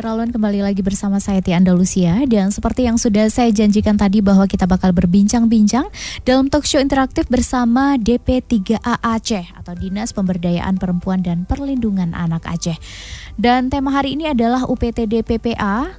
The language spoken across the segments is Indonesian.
Syederalun, kembali lagi bersama saya Tia Andalusia. Dan seperti yang sudah saya janjikan tadi bahwa kita bakal berbincang-bincang dalam talk show interaktif bersama DP3A Aceh atau Dinas Pemberdayaan Perempuan dan Perlindungan Anak Aceh. Dan tema hari ini adalah UPTD PPA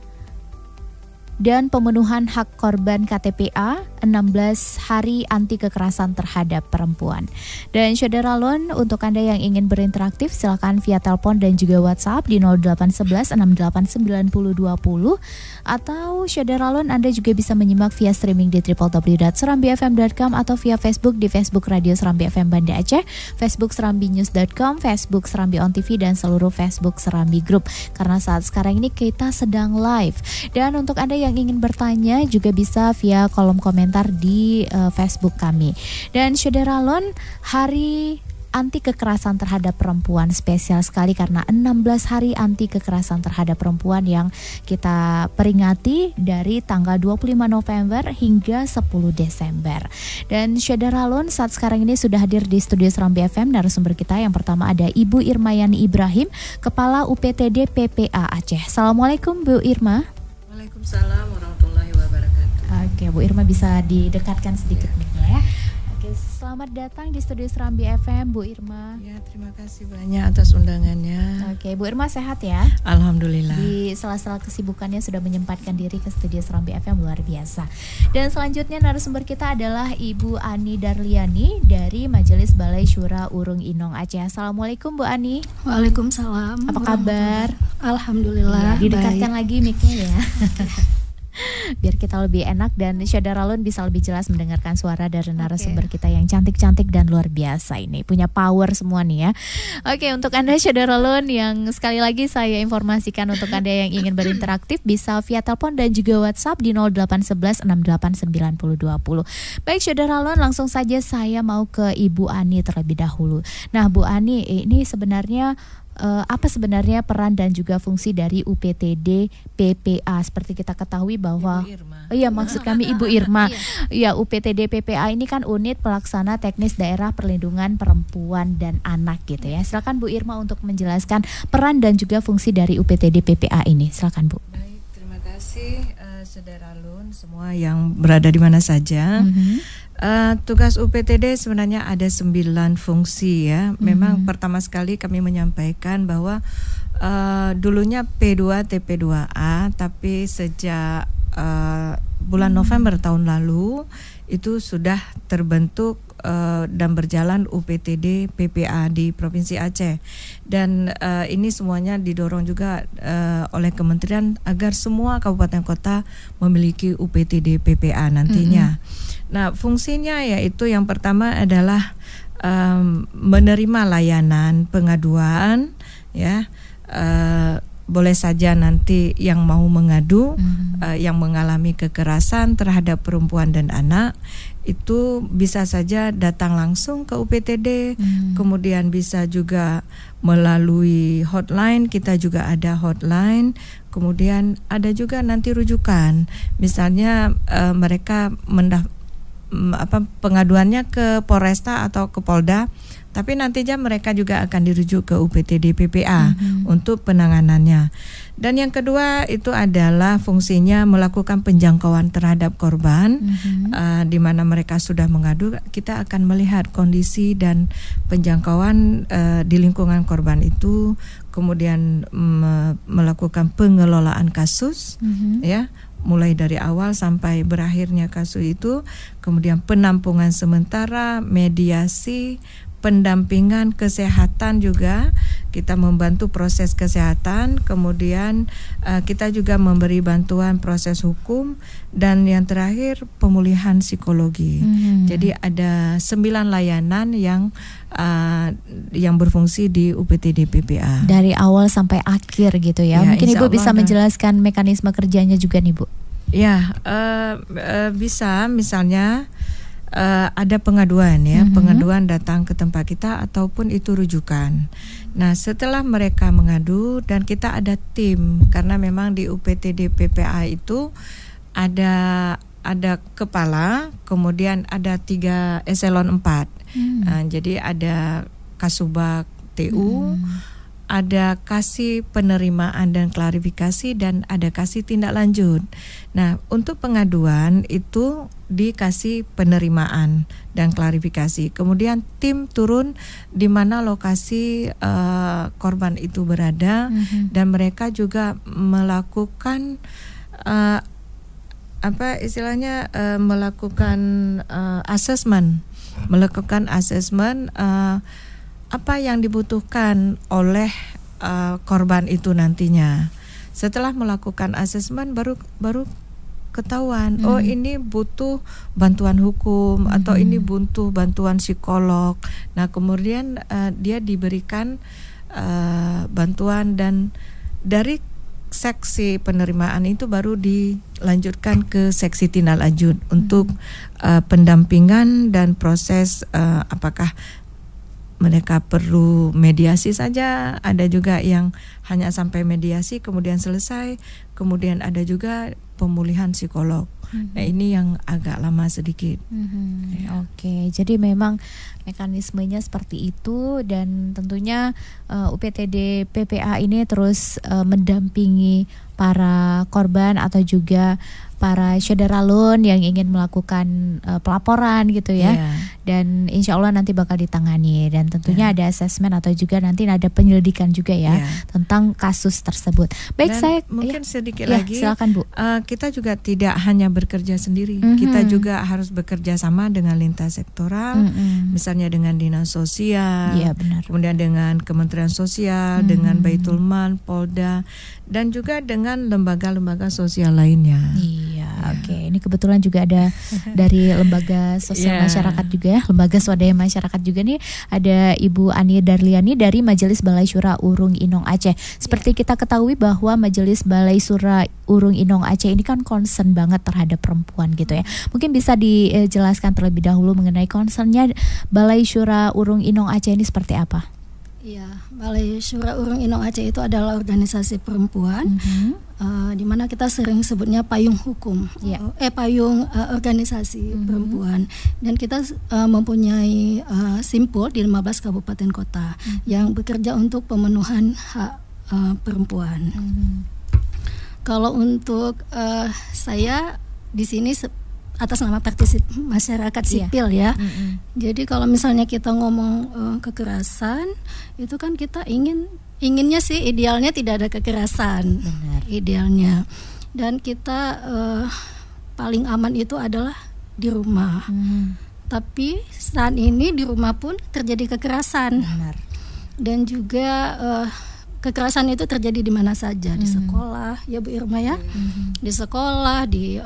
dan pemenuhan hak korban KTPA 16 hari anti kekerasan terhadap perempuan. Dan Syederalun, untuk Anda yang ingin berinteraksi silakan via telepon dan juga WhatsApp di 0811 68 90 20 atau Syederalun Anda juga bisa menyimak via streaming di www.serambifm.com atau via Facebook di Facebook Radio Serambi FM Banda Aceh, Facebook serambinews.com, Facebook Serambi On TV dan seluruh Facebook Serambi Group. Karena saat sekarang ini kita sedang live. Dan untuk Anda yang ingin bertanya juga bisa via kolom komentar di Facebook kami. Dan Syederalun, hari anti kekerasan terhadap perempuan spesial sekali karena 16 hari anti kekerasan terhadap perempuan yang kita peringati dari tanggal 25 November hingga 10 Desember. Dan Syederalun, saat sekarang ini sudah hadir di studio Serambi FM narasumber kita. Yang pertama ada Ibu Irmayani Ibrahim, Kepala UPTD PPA Aceh. Assalamualaikum Bu Irma. Waalaikumsalam warahmatullahi wabarakatuh. Oke, Bu Irma bisa didekatkan sedikit mic-nya ya. Oke, selamat datang di studio Serambi FM, Bu Irma. Ya, terima kasih banyak atas undangannya. Oke, Bu Irma sehat ya? Alhamdulillah. Di sela-sela kesibukannya sudah menyempatkan diri ke studio Serambi FM, luar biasa. Dan selanjutnya narasumber kita adalah Ibu Ani Darliani dari Majelis Balai Syura Urung Inong Aceh. Assalamualaikum Bu Ani. Waalaikumsalam. Apa kabar? Alhamdulillah. Ya, didekatkan lagi mic-nya ya. Biar kita lebih enak dan Syederalun bisa lebih jelas mendengarkan suara dari narasumber kita yang cantik-cantik dan luar biasa ini. Punya power semua nih ya. Oke, untuk Anda Syederalun yang sekali lagi saya informasikan untuk Anda yang ingin berinteraktif bisa via telepon dan juga WhatsApp di 0811 68 90 20. Baik Syederalun, langsung saja saya mau ke Ibu Ani terlebih dahulu. Nah Bu Ani, ini sebenarnya apa sebenarnya peran dan juga fungsi dari UPTD PPA? Seperti kita ketahui bahwa maksud kami Ibu Irma. Ya, UPTD PPA ini kan unit pelaksana teknis daerah perlindungan perempuan dan anak gitu ya. Silakan Bu Irma untuk menjelaskan peran dan juga fungsi dari UPTD PPA ini. Silakan Bu. Baik, terima kasih Syederalun semua yang berada di mana saja. Tugas UPTD sebenarnya ada 9 fungsi ya. Memang pertama sekali kami menyampaikan bahwa dulunya P2 TP2A, tapi sejak bulan November tahun lalu itu sudah terbentuk dan berjalan UPTD PPA di Provinsi Aceh. Dan ini semuanya didorong juga oleh kementerian agar semua kabupaten kota memiliki UPTD PPA nantinya. Nah, fungsinya yaitu yang pertama adalah menerima layanan pengaduan ya. Boleh saja nanti yang mau mengadu yang mengalami kekerasan terhadap perempuan dan anak itu bisa saja datang langsung ke UPTD, kemudian bisa juga melalui hotline, kita juga ada hotline, kemudian ada juga nanti rujukan, misalnya mereka pengaduannya ke Polresta atau ke Polda, tapi nantinya mereka juga akan dirujuk ke UPTD PPA untuk penanganannya. Dan yang kedua itu adalah fungsinya melakukan penjangkauan terhadap korban, di mana mereka sudah mengadu, kita akan melihat kondisi dan penjangkauan di lingkungan korban itu, kemudian melakukan pengelolaan kasus, ya, mulai dari awal sampai berakhirnya kasus itu, kemudian penampungan sementara, mediasi, pendampingan kesehatan juga, kita membantu proses kesehatan, kemudian kita juga memberi bantuan proses hukum, dan yang terakhir pemulihan psikologi. Jadi ada 9 layanan yang berfungsi di UPTD PPA. Dari awal sampai akhir gitu ya. Mungkin Ibu bisa menjelaskan mekanisme kerjanya juga nih Bu. Ya, bisa misalnya ada pengaduan ya, pengaduan datang ke tempat kita ataupun itu rujukan. Nah, setelah mereka mengadu dan kita ada tim, karena memang di UPTD PPA itu ada kepala, kemudian ada 3 eselon 4. Jadi ada Kasubag TU, ada kasih penerimaan dan klarifikasi, dan ada kasih tindak lanjut. Nah, untuk pengaduan itu dikasih penerimaan dan klarifikasi. Kemudian tim turun di mana lokasi korban itu berada, dan mereka juga melakukan melakukan asesmen apa yang dibutuhkan oleh korban itu nantinya. Setelah melakukan asesmen baru ketahuan, oh ini butuh bantuan hukum atau ini butuh bantuan psikolog. Nah, kemudian dia diberikan bantuan, dan dari seksi penerimaan itu baru dilanjutkan ke seksi tindak lanjut untuk pendampingan dan proses apakah mereka perlu mediasi saja, ada juga yang hanya sampai mediasi kemudian selesai, kemudian ada juga pemulihan psikolog. Nah, ini yang agak lama sedikit. Ya. Oke, jadi memang mekanismenya seperti itu, dan tentunya UPTD PPA ini terus mendampingi para korban atau juga para saudara loan yang ingin melakukan pelaporan gitu ya. Dan insya Allah nanti bakal ditangani, dan tentunya ada asesmen atau juga nanti ada penyelidikan juga ya tentang kasus tersebut. Baik, dan saya mungkin sedikit lagi, silakan Bu. Kita juga tidak hanya bekerja sendiri, kita juga harus bekerja sama dengan lintas sektoral, misalnya dengan dinas sosial, kemudian dengan Kementerian Sosial, dengan Baitul Mal, Polda, dan juga dengan lembaga-lembaga sosial lainnya. Oke, ini kebetulan juga ada dari lembaga sosial masyarakat juga ya, lembaga swadaya masyarakat juga nih, ada Ibu Ani Darliani dari Majelis Balai Syura Urung Inong Aceh. Seperti kita ketahui bahwa Majelis Balai Syura Urung Inong Aceh ini kan concern banget terhadap perempuan gitu ya. Mungkin bisa dijelaskan terlebih dahulu mengenai concernnya Balai Syura Urung Inong Aceh ini seperti apa? Iya, Balai Syura Urung Inong Aceh itu adalah organisasi perempuan, di mana kita sering sebutnya payung hukum, payung organisasi perempuan, dan kita mempunyai simpul di 15 kabupaten kota yang bekerja untuk pemenuhan hak perempuan. Kalau untuk saya di sini atas nama partisip masyarakat sipil ya. Jadi kalau misalnya kita ngomong kekerasan, itu kan kita inginnya sih idealnya tidak ada kekerasan. Idealnya. Dan kita paling aman itu adalah di rumah. Tapi saat ini di rumah pun terjadi kekerasan. Dan juga kekerasan itu terjadi di mana saja, di sekolah, ya Bu Irma ya, di sekolah, di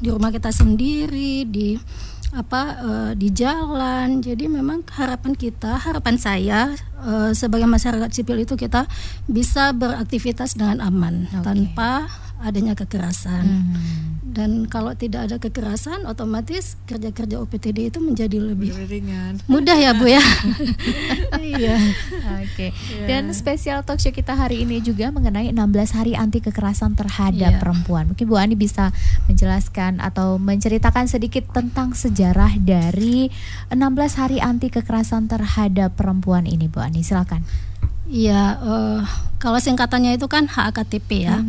rumah kita sendiri, di jalan. Jadi memang harapan saya sebagai masyarakat sipil itu kita bisa beraktivitas dengan aman tanpa adanya kekerasan. Dan kalau tidak ada kekerasan, otomatis kerja-kerja UPTD itu menjadi lebih ringan, mudah ya Bu ya. Dan spesial talk show kita hari ini juga mengenai 16 hari anti kekerasan terhadap perempuan. Mungkin Bu Ani bisa menjelaskan atau menceritakan sedikit tentang sejarah dari 16 hari anti kekerasan terhadap perempuan ini, Bu Ani, silakan. Iya, kalau singkatannya itu kan HAKTP ya,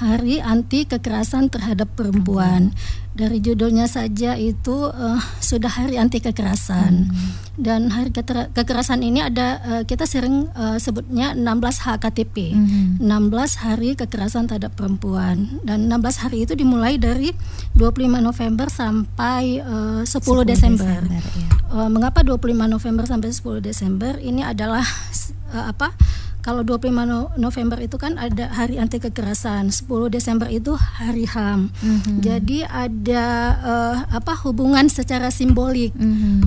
Hari Anti Kekerasan Terhadap Perempuan. Dari judulnya saja itu sudah Hari Anti Kekerasan. Dan Hari Kekerasan ini ada, kita sering sebutnya 16 HKTP, 16 Hari Kekerasan Terhadap Perempuan. Dan 16 hari itu dimulai dari 25 November sampai 10 Desember. Mengapa 25 November sampai 10 Desember? Ini adalah kalau 25 November itu kan ada Hari Anti Kekerasan, 10 Desember itu Hari HAM. Jadi ada hubungan secara simbolik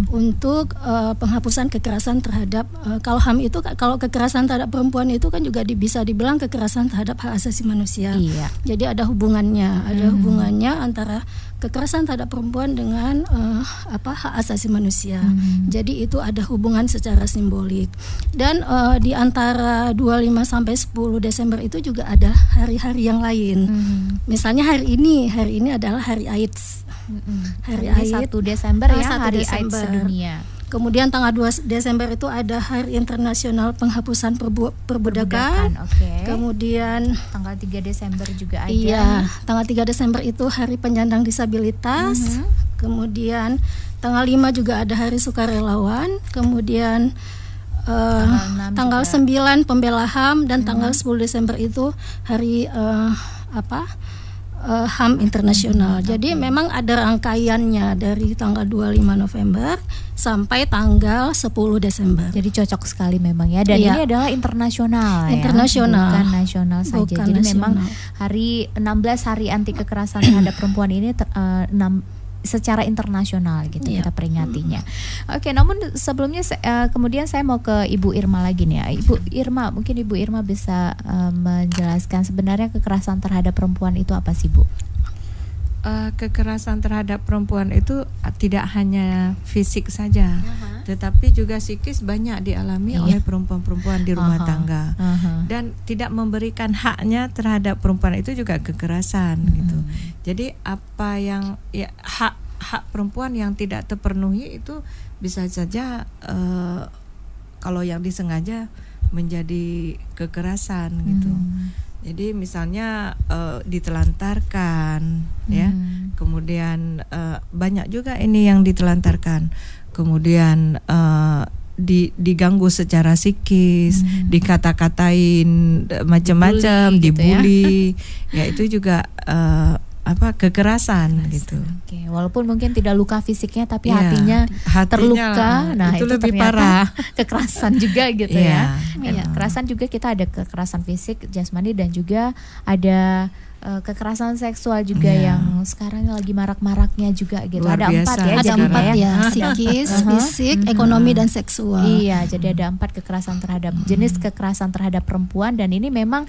untuk penghapusan kekerasan terhadap kalau HAM itu, kalau kekerasan terhadap perempuan itu kan juga bisa dibilang kekerasan terhadap hak asasi manusia. Jadi ada hubungannya, antara kekerasan terhadap perempuan dengan hak asasi manusia. Jadi itu ada hubungan secara simbolik. Dan di antara 25 sampai 10 Desember itu juga ada hari-hari yang lain. Misalnya hari ini adalah Hari AIDS. Hari AIDS 1 Desember ya, Hari AIDS sedunia. Kemudian tanggal 2 Desember itu ada Hari Internasional Penghapusan Perbudakan. Kemudian tanggal 3 Desember juga ada. Iya, tanggal 3 Desember itu Hari Penyandang Disabilitas. Kemudian tanggal 5 juga ada Hari Sukarelawan. Kemudian tanggal 9 Pembela HAM, dan tanggal 10 Desember itu Hari HAM Internasional. Jadi memang ada rangkaiannya dari tanggal 25 November sampai tanggal 10 Desember. Jadi cocok sekali memang ya. Dan ini adalah internasional ya. Bukan nasional saja. Jadi memang hari 16 Hari Anti Kekerasan Terhadap Perempuan ini secara internasional gitu kita peringatinya. Oke, namun sebelumnya kemudian saya mau ke Ibu Irma lagi nih ya. Ibu Irma, mungkin Ibu Irma bisa menjelaskan sebenarnya kekerasan terhadap perempuan itu apa sih, Bu? Kekerasan terhadap perempuan itu tidak hanya fisik saja, tetapi juga psikis banyak dialami oleh perempuan-perempuan di rumah tangga. Dan tidak memberikan haknya terhadap perempuan itu juga kekerasan gitu. Jadi apa yang hak perempuan yang tidak terpenuhi itu bisa saja kalau yang disengaja menjadi kekerasan gitu. Jadi misalnya ditelantarkan, ya, kemudian banyak juga ini yang ditelantarkan, kemudian diganggu secara psikis, dikata-katain macam-macam, dibully, ya itu juga kekerasan gitu. Oke, walaupun mungkin tidak luka fisiknya tapi hatinya terluka. Nah, itu lebih parah. Kekerasan juga gitu ya. Dan kekerasan juga kita ada kekerasan fisik, jasmani, dan juga ada kekerasan seksual juga yang sekarang lagi marak-maraknya juga gitu. Luar ada biasa. 4 ya. Ada 4 ya, psikis, fisik, ekonomi, dan seksual. Iya, jadi ada 4 kekerasan terhadap jenis kekerasan terhadap perempuan, dan ini memang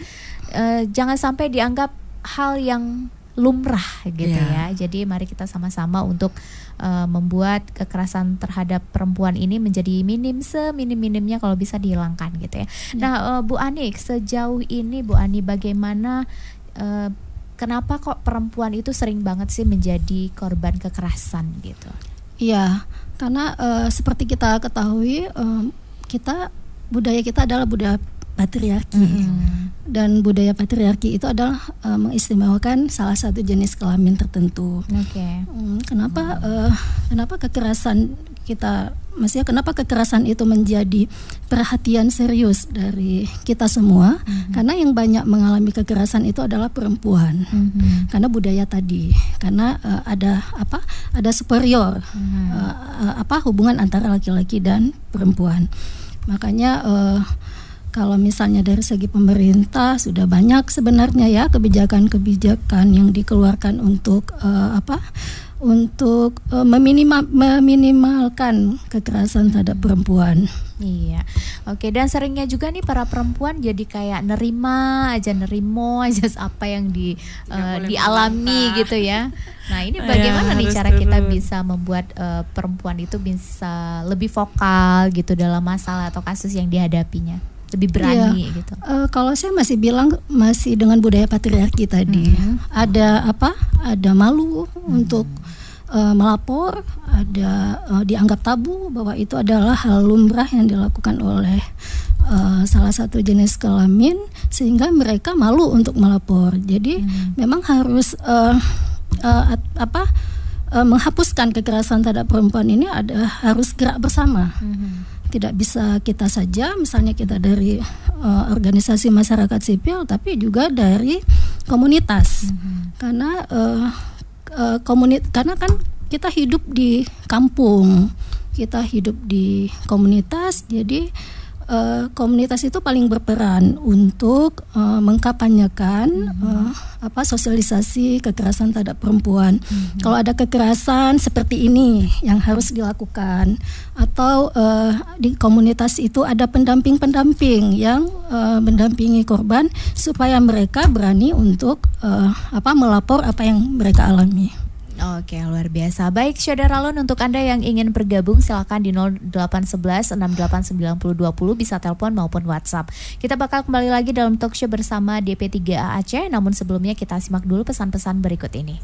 jangan sampai dianggap hal yang lumrah gitu ya. Jadi mari kita sama-sama untuk membuat kekerasan terhadap perempuan ini menjadi seminim-minimnya kalau bisa dihilangkan gitu ya. Nah, Bu Ani, sejauh ini Bu Ani bagaimana kenapa kok perempuan itu sering banget sih menjadi korban kekerasan gitu? Iya, karena seperti kita ketahui budaya kita adalah budaya patriarki. Dan budaya patriarki itu adalah mengistimewakan salah satu jenis kelamin tertentu. Kenapa kekerasan kenapa kekerasan itu menjadi perhatian serius dari kita semua? Karena yang banyak mengalami kekerasan itu adalah perempuan. Karena budaya tadi, karena ada superior hubungan antara laki-laki dan perempuan. Makanya kalau misalnya dari segi pemerintah sudah banyak sebenarnya ya kebijakan-kebijakan yang dikeluarkan untuk meminimalkan kekerasan terhadap perempuan. Iya, oke. Dan seringnya juga nih para perempuan jadi kayak nerimo aja apa yang dialami gitu ya. Nah, ini bagaimana nih cara kita bisa membuat perempuan itu bisa lebih vokal gitu dalam masalah atau kasus yang dihadapinya? Lebih berani gitu. Kalau saya masih bilang masih dengan budaya patriarki tadi. Ada malu untuk melapor, ada dianggap tabu bahwa itu adalah hal lumrah yang dilakukan oleh salah satu jenis kelamin, sehingga mereka malu untuk melapor. Jadi memang harus menghapuskan kekerasan terhadap perempuan ini harus gerak bersama. Tidak bisa kita saja, misalnya kita dari organisasi masyarakat sipil, tapi juga dari komunitas. Karena karena kan kita hidup di kampung, kita hidup di komunitas, jadi komunitas itu paling berperan untuk mengkampanyekan sosialisasi kekerasan terhadap perempuan. Kalau ada kekerasan seperti ini yang harus dilakukan, atau di komunitas itu ada pendamping-pendamping yang mendampingi korban supaya mereka berani untuk melapor apa yang mereka alami. Oke, luar biasa. Baik, Saudara Lun, untuk Anda yang ingin bergabung silakan di 0811 689020 bisa telepon maupun WhatsApp. Kita bakal kembali lagi dalam talk show bersama DP3A Aceh, namun sebelumnya kita simak dulu pesan-pesan berikut ini.